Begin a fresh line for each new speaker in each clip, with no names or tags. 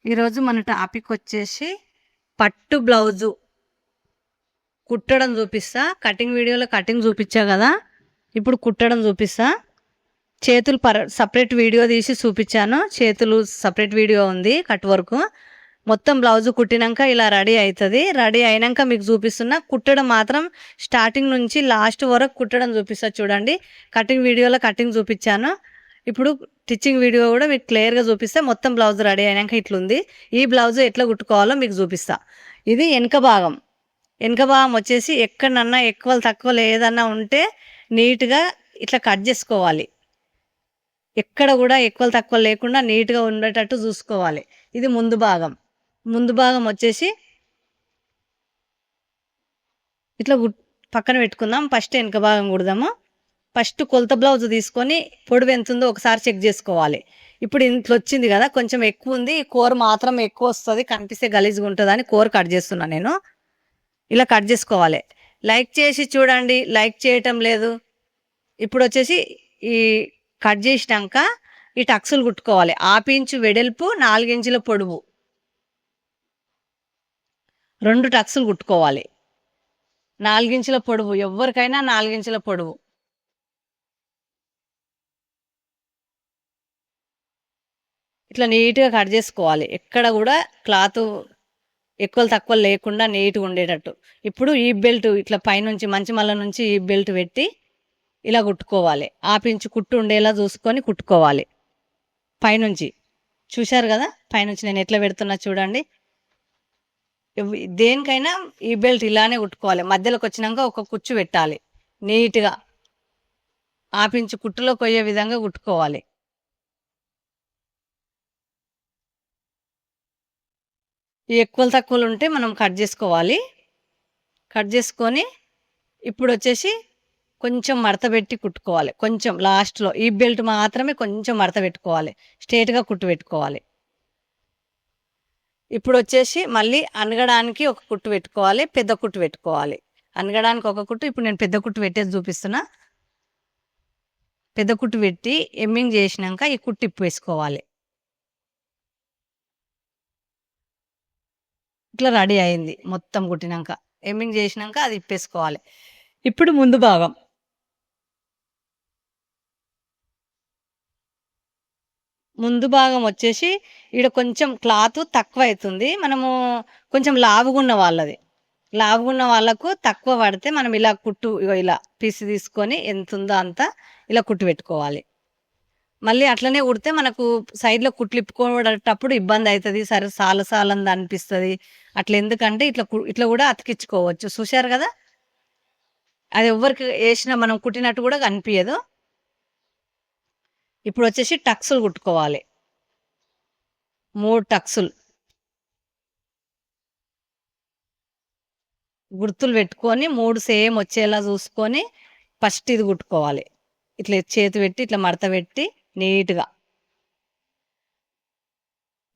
ఈరోజు మన టాపిక్ వచ్చేసి పట్టు బ్లౌజు కుట్టడం చూపిస్తా. కటింగ్ వీడియోలో కటింగ్ చూపించా కదా, ఇప్పుడు కుట్టడం చూపిస్తా. చేతులు సపరేట్ వీడియో తీసి చూపించాను. చేతులు సపరేట్ వీడియో ఉంది కట్ వర్క్. మొత్తం బ్లౌజు కుట్టినాక ఇలా రెడీ అవుతుంది. రెడీ అయినాక మీకు చూపిస్తున్నా. కుట్టడం మాత్రం స్టార్టింగ్ నుంచి లాస్ట్ వరకు కుట్టడం చూపిస్తా. చూడండి, కటింగ్ వీడియోలో కటింగ్ చూపించాను. ఇప్పుడు స్టిచ్చింగ్ వీడియో కూడా మీకు క్లియర్గా చూపిస్తే మొత్తం బ్లౌజ్ రెడీ అయినాక ఇట్లుంది. ఈ బ్లౌజ్ ఎట్లా కుట్టుకోవాలో మీకు చూపిస్తా. ఇది వెనక భాగం. వెనక భాగం వచ్చేసి ఎక్కడన్నా ఎక్కువ తక్కువ ఏదన్నా ఉంటే నీట్గా ఇట్లా కట్ చేసుకోవాలి. ఎక్కడ కూడా ఎక్కువ తక్కువ లేకుండా నీట్గా ఉండేటట్టు చూసుకోవాలి. ఇది ముందు భాగం. ముందు భాగం వచ్చేసి ఇట్లా పక్కన పెట్టుకుందాం. ఫస్ట్ వెనక భాగం కుడదాము. ఫస్ట్ కొలత బ్లౌజ్ తీసుకొని పొడవు ఎంత ఉందో ఒకసారి చెక్ చేసుకోవాలి. ఇప్పుడు ఇంట్లో వచ్చింది కదా, కొంచెం ఎక్కువ ఉంది. కూర మాత్రం ఎక్కువ వస్తుంది, కనిపిస్తే గలీజ్గా ఉంటుంది అని కూర కట్ చేస్తున్నాను నేను. ఇలా కట్ చేసుకోవాలి. లైక్ చేసి చూడండి, లైక్ చేయటం లేదు. ఇప్పుడు వచ్చేసి ఈ కట్ చేసినాక ఈ టక్సులు కుట్టుకోవాలి. 1/2 ఇంచు వెడల్పు, 4 ఇంచుల పొడవు, 2 టక్సులు కుట్టుకోవాలి. 4 ఇంచుల పొడవు, ఎవరికైనా 4 ఇంచుల పొడవు. ఇట్లా నీట్గా కట్ చేసుకోవాలి. ఎక్కడ కూడా క్లాత్ ఎక్కువ తక్కువ లేకుండా నీట్గా ఉండేటట్టు. ఇప్పుడు ఈ బెల్ట్ ఇట్లా పైనుంచి మంచి మల్ల నుంచి ఈ బెల్ట్ పెట్టి ఇలా కుట్టుకోవాలి. 1/2 ఇంచు కుట్టు ఉండేలా చూసుకొని కుట్టుకోవాలి. పైనుంచి చూశారు కదా, పైనుంచి నేను ఎట్లా పెడుతున్నా చూడండి. దేనికైనా ఈ బెల్ట్ ఇలానే కుట్టుకోవాలి. మధ్యలోకి వచ్చినాక ఒక కుచ్చు పెట్టాలి. నీట్గా 1/2 ఇంచు కుట్టులో కొయ్యే విధంగా కుట్టుకోవాలి. ఈ ఎక్కువ తక్కువలు ఉంటే మనం కట్ చేసుకోవాలి. కట్ చేసుకొని ఇప్పుడు వచ్చేసి కొంచెం మడత పెట్టి కుట్టుకోవాలి. కొంచెం లాస్ట్లో ఈ బెల్ట్ మాత్రమే కొంచెం మడత పెట్టుకోవాలి. స్ట్రేట్గా కుట్టు పెట్టుకోవాలి. ఇప్పుడు వచ్చేసి మళ్ళీ అనగడానికి ఒక కుట్టు పెట్టుకోవాలి, పెద్ద కుట్టు పెట్టుకోవాలి. అనగడానికి ఒక కుట్టు. ఇప్పుడు నేను పెద్ద కుట్టు పెట్టేది చూపిస్తున్నా. పెద్ద కుట్టు పెట్టి ఎమ్మింగ్ చేసినాక ఈ కుట్టు ఇప్పు వేసుకోవాలి. ఇట్లా రెడీ అయింది. మొత్తం కుట్టినాక ఎమ్మింగ్ చేసినాక అది ఇప్పేసుకోవాలి. ఇప్పుడు ముందు భాగం. ముందు భాగం వచ్చేసి ఈడ కొంచెం క్లాత్ తక్కువ అవుతుంది. మనము కొంచెం లావుగున్న వాళ్ళది, లావుగున్న వాళ్ళకు తక్కువ పడితే మనం ఇలా కుట్టు ఇలా పీసి తీసుకొని ఎంత ఉందో అంత ఇలా కుట్టు పెట్టుకోవాలి. మళ్ళీ అట్లనే కుడితే మనకు సైడ్లో కుట్లు ఇప్పుకోవడేటప్పుడు ఇబ్బంది అవుతుంది. సరే సాలంది అనిపిస్తుంది. అట్లా ఎందుకంటే ఇట్లా ఇట్లా కూడా అతికించుకోవచ్చు. చూశారు కదా, అది ఎవరికి వేసినా మనం కుట్టినట్టు కూడా కనిపించదు. ఇప్పుడు వచ్చేసి టక్సులు కుట్టుకోవాలి. 3 టక్సులు గుర్తులు పెట్టుకొని 3 సేమ్ వచ్చేలా చూసుకొని ఫస్ట్ ఇది కుట్టుకోవాలి. ఇట్లా చేతి పెట్టి ఇట్లా మడత పెట్టి నీట్గా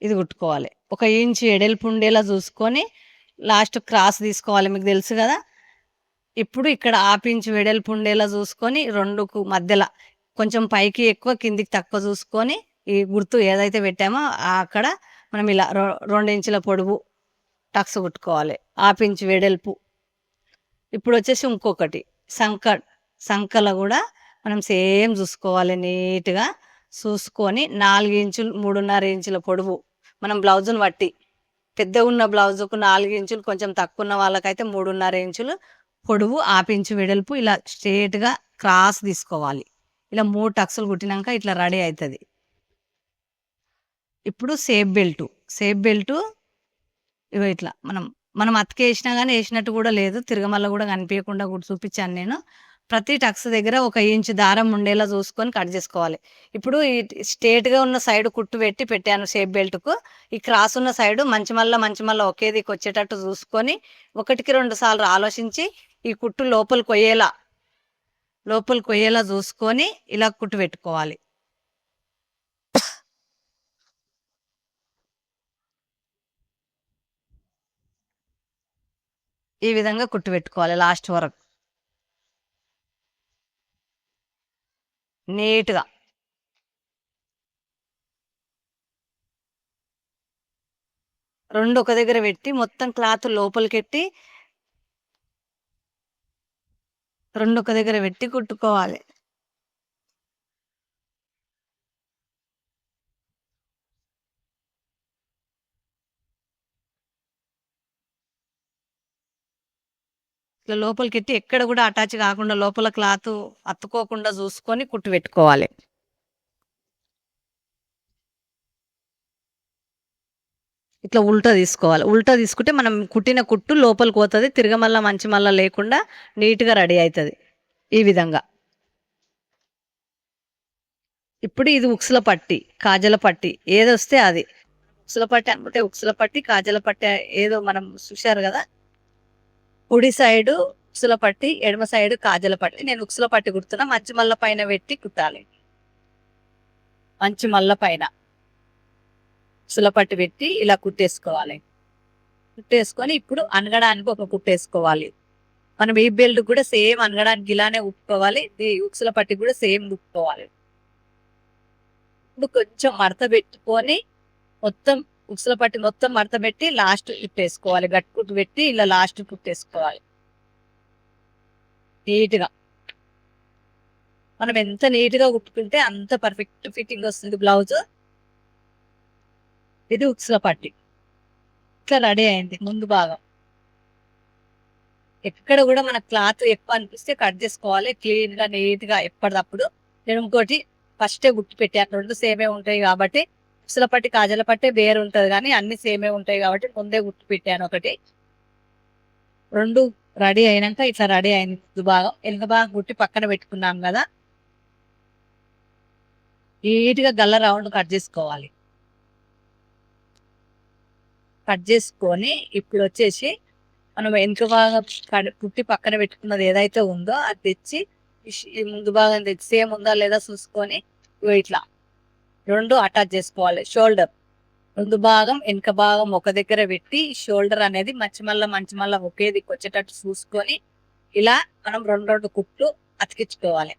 ఇది కుట్టుకోవాలి. 1 ఇంచు ఎడల్పు ఉండేలా చూసుకొని లాస్ట్ క్రాస్ తీసుకోవాలి. మీకు తెలుసు కదా. ఇప్పుడు ఇక్కడ 1/2 ఇంచు వెడల్పు ఉండేలా చూసుకొని 2కు మధ్యలో కొంచెం పైకి ఎక్కువ కిందికి తక్కువ చూసుకొని ఈ గుర్తు ఏదైతే పెట్టామో అక్కడ మనం ఇలా 2 ఇంచుల పొడవు టక్స్ కుట్టుకోవాలి. 1/2 ఇంచు వెడల్పు. ఇప్పుడు వచ్చేసి ఇంకొకటి సంకల కూడా మనం సేమ్ చూసుకోవాలి. నీట్గా చూసుకొని 4 ఇంచులు 3.5 ఇంచుల పొడవు. మనం బ్లౌజును బట్టి పెద్ద ఉన్న బ్లౌజుకు 4 ఇంచులు, కొంచెం తక్కువ ఉన్న వాళ్ళకైతే 3.5 ఇంచులు పొడవు, 1/2 ఇంచు వెడల్పు. ఇలా స్ట్రేట్గా క్రాస్ తీసుకోవాలి. ఇలా 3 టక్సులు కుట్టినాక ఇట్లా రెడీ అవుతుంది. ఇప్పుడు సేఫ్ బెల్టు ఇగో ఇట్లా మనం అతికేసినా కానీ వేసినట్టు కూడా లేదు, తిరగమల్ల కూడా కనిపించకుండా కూడా చూపించాను నేను. ప్రతి టక్స్ దగ్గర 1 ఇంచు దారం ఉండేలా చూసుకొని కట్ చేసుకోవాలి. ఇప్పుడు ఈ స్ట్రేట్గా ఉన్న సైడ్ కుట్టు పెట్టాను సేఫ్ బెల్ట్కు. ఈ క్రాస్ ఉన్న సైడు మంచి మల్ల ఒకే దిక్కు వచ్చేటట్టు చూసుకొని 1కి 2 సార్లు ఆలోచించి ఈ కుట్టు లోపలికి కొయ్యేలా చూసుకొని ఇలా కుట్టు పెట్టుకోవాలి. ఈ విధంగా కుట్టు పెట్టుకోవాలి లాస్ట్ వరకు నీట్గా. రెండు ఒక దగ్గర పెట్టి మొత్తం క్లాత్ లోపలికెట్టి రెండు ఒక దగ్గర పెట్టి కుట్టుకోవాలి. ఇట్లా లోపలికెట్టి ఎక్కడ కూడా అటాచ్ కాకుండా లోపల క్లాత్ అతుక్కోకుండా చూసుకొని కుట్టు పెట్టుకోవాలి. ఇట్లా ఉల్టా తీసుకోవాలి. ఉల్టా తీసుకుంటే మనం కుట్టిన కుట్టు లోపలికి పోతుంది, తిరగమల్ల మంచి మల్ల లేకుండా నీట్గా రెడీ అవుతుంది. ఈ విధంగా ఇప్పుడు ఇది ఉక్సుల పట్టి, కాజల పట్టి ఏదొస్తే అది. ఉక్సుల పట్టి అనుకుంటే ఉక్సుల పట్టి, కాజల పట్టి ఏదో మనం చూశారు కదా. కుడి సైడు ఉక్సుల పట్టి, ఎడమ సైడు కాజల పట్టి. నేను ఉక్సుల పట్టి కుడుతున్నా. మంచి మల్ల పైన పెట్టి కుట్టాలి. మంచి మల్ల పైన ఉక్సుల పట్టి పెట్టి ఇలా కుట్టేసుకోవాలి. కుట్టేసుకొని ఇప్పుడు అనగడానికి ఒక కుట్టేసుకోవాలి. మనం ఈ బెల్ట్ కూడా సేమ్ అనగడానికి ఇలానే ఉప్పుకోవాలి. ఉక్సుల పట్టి కూడా సేమ్ ఉప్పుకోవాలి. ఇప్పుడు కొంచెం మడత పెట్టుకొని మొత్తం ఉక్సుల పట్టి మొత్తం మడత పెట్టి లాస్ట్ కుట్టేసుకోవాలి. గట్టి కుట్టు పెట్టి ఇలా లాస్ట్ కుట్టేసుకోవాలి నీట్గా. మనం ఎంత నీట్గా కుట్టుకుంటే అంత పర్ఫెక్ట్ ఫిట్టింగ్ వస్తుంది బ్లౌజ్. ఇది ఉక్సుల పట్టి ఇట్లా రెడీ అయింది ముందు భాగం. ఎక్కడ కూడా మన క్లాత్ ఎక్కువ అనిపిస్తే కట్ చేసుకోవాలి క్లీన్ గా నీట్ గా ఎప్పటికప్పుడు. నేను ఇంకోటి ఫస్టే గుర్తు పెట్టాను, రెండు సేమే ఉంటాయి కాబట్టి. ఉక్సుల పట్టి కాజల పట్టి వేరు ఉంటది కానీ అన్ని సేమే ఉంటాయి కాబట్టి ముందే గుర్తు పెట్టాను ఒకటి. రెండు రెడీ అయినాక ఇట్లా రెడీ అయింది ముందు భాగం. వెనుక భాగం గుట్టి పక్కన పెట్టుకున్నాం కదా. నీట్ గా గల్ల రౌండ్ కట్ చేసుకోవాలి. కట్ చేసుకొని ఇప్పుడు వచ్చేసి మనం వెనుక భాగం పుట్టి పక్కన పెట్టుకున్నది ఏదైతే ఉందో అది తెచ్చి ముందు భాగం తెచ్చి సేమ్ ఉందా లేదా చూసుకొని ఇట్లా రెండు అటాచ్ చేసుకోవాలి. షోల్డర్ ముందు భాగం వెనుక భాగం ఒక దగ్గర పెట్టి షోల్డర్ అనేది మంచి మళ్ళా ఒకే దిక్కు వచ్చేటట్టు చూసుకొని ఇలా మనం రెండు కుట్లు అతికించుకోవాలి.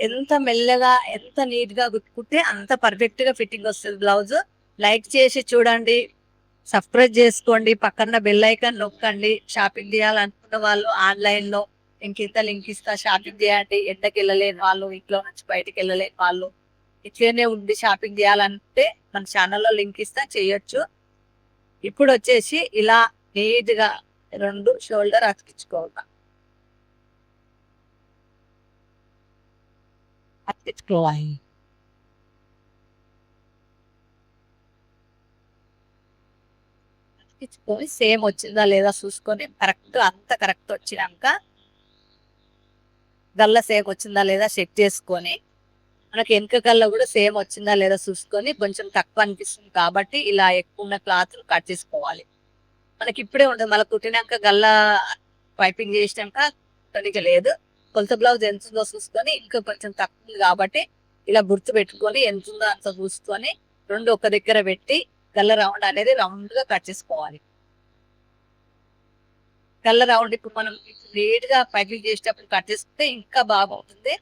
ఎంత మెల్లగా ఎంత నీట్ గా కుట్టుకుంటే అంత పర్ఫెక్ట్ గా ఫిట్టింగ్ వస్తుంది బ్లౌజ్. లైక్ చేసి చూడండి, సబ్స్క్రైబ్ చేసుకోండి, పక్కన బెల్ ఐకాన్ నొక్కండి. షాపింగ్ చేయాలనుకున్న వాళ్ళు ఆన్లైన్ లో ఇంకింత లింక్ ఇస్తా, షాపింగ్ చేయండి. ఎండకి వెళ్ళలేని వాళ్ళు, ఇంట్లో నుంచి బయటకు వెళ్ళలేని వాళ్ళు ఇట్లనే ఉండి షాపింగ్ చేయాలంటే మన ఛానల్లో లింక్ ఇస్తా, చేయొచ్చు. ఇప్పుడు వచ్చేసి ఇలా నీట్ గా రెండు షోల్డర్ అతికించుకోవాలి. అతికించుకోవాలి అతికించుకొని సేమ్ వచ్చిందా లేదా చూసుకొని కరెక్ట్ అంత కరెక్ట్ వచ్చినాక గల్ల సేమ్ వచ్చిందా లేదా చెక్ చేసుకొని మనకి వెనుక గల్ల కూడా సేమ్ వచ్చిందా లేదా చూసుకొని కొంచెం తక్కువ అనిపిస్తుంది కాబట్టి ఇలా ఎక్కువ ఉన్న క్లాత్ కట్ చేసుకోవాలి. మనకి ఇప్పుడే ఉండదు, మళ్ళీ కుట్టినాక గల్ల పైపింగ్ చేసినాక తనకి లేదు. కొలత బ్లౌజ్ ఎంత ఉందో చూసుకొని ఇంకా కొంచెం తక్కువ ఉంది కాబట్టి ఇలా గుర్తు పెట్టుకొని ఎంత ఉందో అంత చూసుకొని రెండు ఒక దగ్గర పెట్టి గల్ల రౌండ్ అనేది రౌండ్ గా కట్ చేసుకోవాలి. గల్ల రౌండ్ ఇప్పుడు మనం నీట్ గా పైపింగ్ చేసేటప్పుడు కట్ చేసుకుంటే ఇంకా బాగుంటుంది,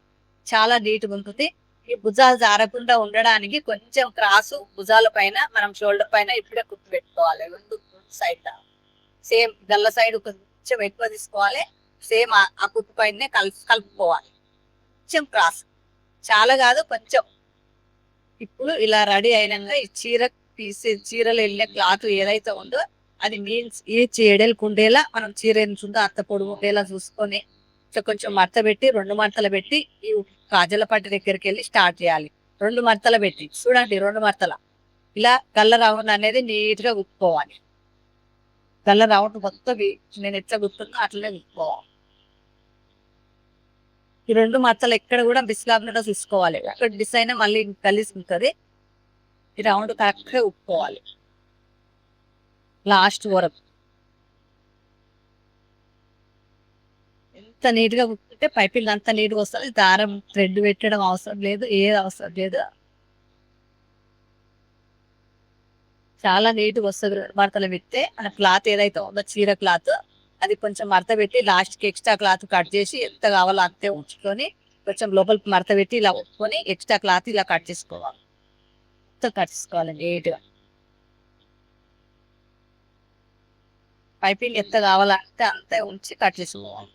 చాలా నీట్ గా ఉంటుంది. ఈ భుజాలు జారకుండా ఉండడానికి కొంచెం క్రాసు భుజాల పైన మనం షోల్డర్ పైన ఇప్పుడే కుట్టు పెట్టుకోవాలి. రెండు సైడ్ సేమ్ గల్ల సైడ్ కొంచెం ఎక్కువ తీసుకోవాలి, సేమ్ ఆ కుట్టు పైన కలుపుకోవాలి. కొంచెం క్రాస్, చాలా కాదు కొంచెం. ఇప్పుడు ఇలా రెడీ అయినాక ఈ చీరలు వెళ్ళే క్లాత్ ఏదైతే ఉందో అది మీన్స్ ఈ చీడలు కుండేలా మనం చీర ఎంచుందో అంత పొడుగు ఉండేలా చూసుకొని కొంచెం మడత పెట్టి రెండు మడతలు పెట్టి ఈ కాజల పట్టి దగ్గరికి వెళ్ళి స్టార్ట్ చేయాలి. రెండు మడతలు పెట్టి చూడండి, రెండు మడతల ఇలా గల్ల రౌండ్ అనేది నీట్ గా గుప్పుకోవాలి. గల్ల రౌండ్ మొత్తం నేను ఎట్లా గుర్తున్నా అట్లనే గుప్పుకోవాలి. ఈ రెండు మడతలు ఎక్కడ కూడా బిస్లాబ్గా చూసుకోవాలి. అక్కడ డిజైన్ మళ్ళీ కలిసి ఉంటుంది. ఈ రౌండ్ కరెక్ట్ గా ఉప్పుకోవాలి లాస్ట్ వరకు. ఎంత నీట్ గా కుట్టుకుంటే పైపింగ్ అంత నీట్ గా వస్తుంది. దారం థ్రెడ్ పెట్టడం అవసరం లేదు, ఏది అవసరం లేదు, చాలా నీట్ గా వస్తుంది. రెండు మడతలు పెడితే మన క్లాత్ ఏదైతే ఉందో చీర క్లాత్ అది కొంచెం మడత పెట్టి లాస్ట్ కి ఎక్స్ట్రా క్లాత్ కట్ చేసి ఎంత కావాలో అంతే ఉంచుకొని కొంచెం లోపలికి మడత పెట్టి ఇలా ఒప్పుకొని ఎక్స్ట్రా క్లాత్ ఇలా కట్ చేసుకోవాలి. మొత్తం కట్టుకోవాలి నీట్గా. పైపింగ్ ఎంత కావాలంటే అంత ఉంచి కట్ చేసుకోవాలి.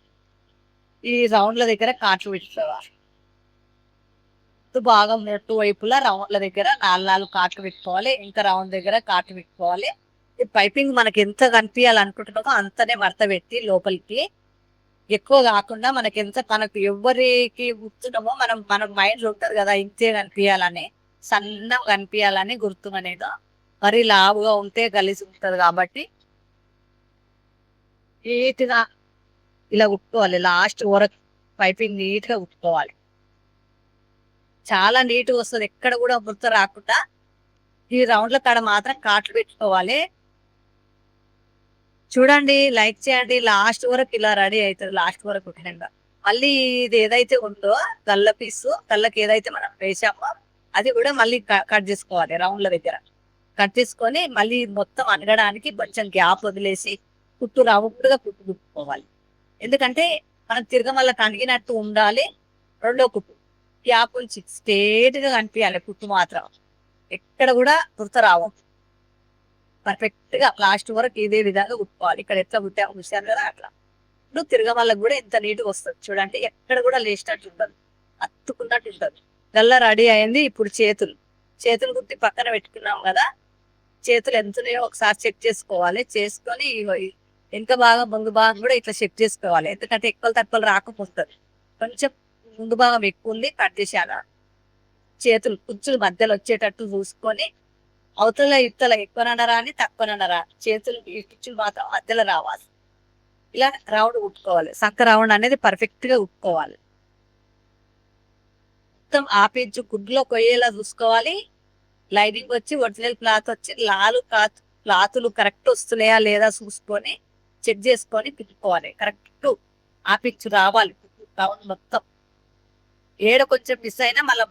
ఈ రౌండ్ల దగ్గర కాట్లు పెట్టుకోవాలి. బాగా మూడు వైపులా రౌండ్ల దగ్గర 4 కాట్లు పెట్టుకోవాలి. ఇంకా రౌండ్ దగ్గర కాట్లు పెట్టుకోవాలి. ఈ పైపింగ్ మనకి ఎంత కనిపించాలనుకుంటున్నామో అంతనే మడత పెట్టి లోపలికి, ఎక్కువ కాకుండా మనకి ఎంత మనకు ఎవరికి గుర్తున్నామో మన మైండ్ ఉంటుంది కదా, ఇంతే కనిపించాలని, సన్నగా కనిపించాలని గుర్తు అనేది. మరి లావుగా ఉంటే కలిసి ఉంటుంది కాబట్టి నీట్గా ఇలా కుట్టుకోవాలి. లాస్ట్ వరకు పైపింగ్ నీట్గా కుట్టుకోవాలి. చాలా నీట్గా వస్తుంది, ఎక్కడ కూడా ముడత రాకుండా. ఈ రౌండ్ల కాడ మాత్రం కాట్లు పెట్టుకోవాలి. చూడండి, లైక్ చేయండి. లాస్ట్ వరకు ఇలా రెడీ అవుతుంది. లాస్ట్ వరకు కుట్టినాక మళ్ళీ ఇది ఏదైతే ఉందో గల్ల పీసు, గల్లకి ఏదైతే మనం వేసామో అది కూడా మళ్ళీ కట్ చేసుకోవాలి. రౌండ్ల దగ్గర కట్ చేసుకొని మళ్ళీ మొత్తం అనగడానికి కొంచెం గ్యాప్ వదిలేసి కుట్టు రౌండ్గా కుట్టుకోవాలి. ఎందుకంటే మనం తిరగమల్లకి అణిగినట్టు ఉండాలి. రెండో కుట్టు గ్యాప్ నుంచి స్ట్రేట్ గా కనిపించాలి. కుట్టు మాత్రం ఎక్కడ కూడా కుర్త రావద్దు. పర్ఫెక్ట్ గా లాస్ట్ వరకు ఇదే విధంగా కుట్టుకోవాలి. ఇక్కడ ఎట్లా కుట్టాము చూసాను కదా, అట్లా. ఇప్పుడు తిరగమల్లకి కూడా ఎంత నీట్గా వస్తుంది చూడండి. ఎక్కడ కూడా లేచినట్టు ఉంటుంది, అత్తుకున్నట్టు ఉంటుంది. గల్ల రెడీ అయింది. ఇప్పుడు చేతులు కుట్టి పక్కన పెట్టుకున్నాం కదా. చేతులు ఎంతున్నాయో ఒకసారి చెక్ చేసుకోవాలి. చేసుకొని వెనుక భాగం ముందు భాగం కూడా ఇట్లా చెక్ చేసుకోవాలి. ఎందుకంటే ఎక్కువ తక్కువలు రాకపోతుంది. కొంచెం ముందు భాగం ఎక్కువ ఉంది, కట్ చేశాను. చేతులు కుచ్చులు మధ్యలో వచ్చేటట్టు చూసుకొని, అవతల ఇత్తల ఎక్కువనరా అని తక్కువనరా, చేతులు ఈ కుచ్చులు మాత్రం మధ్యలో రావాలి. ఇలా రౌండ్ కుట్టుకోవాలి. సంక రౌండ్ అనేది పర్ఫెక్ట్ గా కుట్టుకోవాలి. మొత్తం ఆపించు గుడ్లో కొయ్యేలా చూసుకోవాలి. లైనింగ్ వచ్చి ఒరిజినల్ క్లాత్ వచ్చి 4 క్లాతులు కరెక్ట్ వస్తున్నాయా లేదా చూసుకొని చెక్ చేసుకొని కుట్టుకోవాలి. కరెక్ట్ ఆపించు రావాలి రౌండ్ మొత్తం. ఏడ కొంచెం మిస్ అయినా మళ్ళీ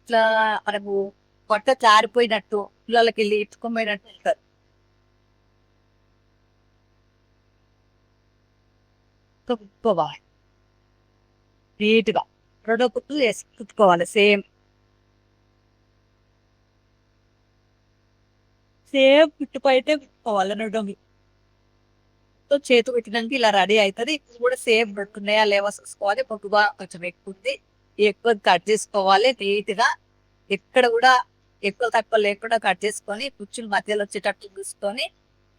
ఇట్లా మనకు పొట్ట జారిపోయినట్టు, పిల్లలకి వెళ్ళి ఇట్టుకోపోయినట్టు ఉంటుంది. కుట్టుకోవాలి నీట్గా. రెండో కుట్టు వేసి కుట్టుకోవాలి. సేమ్ కుట్టుకు అయితే కుట్టుకోవాలి. రెండోవి చేతు పెట్టినాక ఇలా రెడీ అవుతుంది. ఇప్పుడు కూడా సేమ్ పెట్టుకున్నాయా లేవా చూసుకోవాలి. పొట్టుగా కొంచెం ఎక్కువ ఎక్కువ కట్ చేసుకోవాలి నీట్గా. ఎక్కడ కూడా ఎక్కువ తక్కువ లేకుండా కట్ చేసుకొని కుచ్చులు మధ్యలో వచ్చేటట్టు చూసుకొని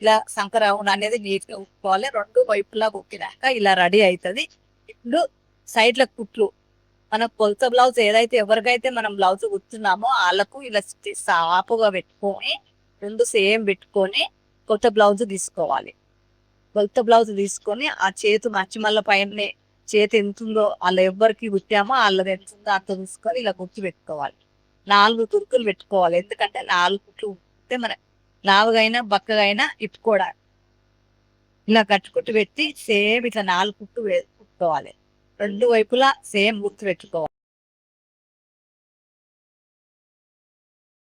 ఇలా సంక రౌండ్ అనేది నీట్గా కుట్టుకోవాలి. రెండు వైపులా కుట్టినాక ఇలా రెడీ అవుతుంది. ఇప్పుడు సైడ్ల కుట్లు మన కొలత బ్లౌజ్ ఏదైతే ఎవరికైతే మనం బ్లౌజ్ కుడుతున్నామో వాళ్ళకు ఇలా సాపుగా పెట్టుకొని రెండు సేమ్ పెట్టుకొని కొత్త బ్లౌజ్ తీసుకోవాలి. కొత్త బ్లౌజ్ తీసుకొని ఆ చేతు మచ్చిమల్ల పైన చేతి ఎంత ఉందో వాళ్ళ ఎవరికి కుట్టామో వాళ్ళది ఎంత ఉందో అంత తీసుకొని ఇలా కుట్టి పెట్టుకోవాలి. 4 తురుకులు పెట్టుకోవాలి. ఎందుకంటే 4 కుట్లు కుట్టితే మన లావుగైనా బక్కగైనా ఇప్పుకోవడానికి. ఇలా కట్టుకుట్టు పెట్టి సేమ్ ఇట్లా 4 కుట్టు కుట్టుకోవాలి. రెండు వైపులా సేమ్ గుర్తు పెట్టుకోవాలి.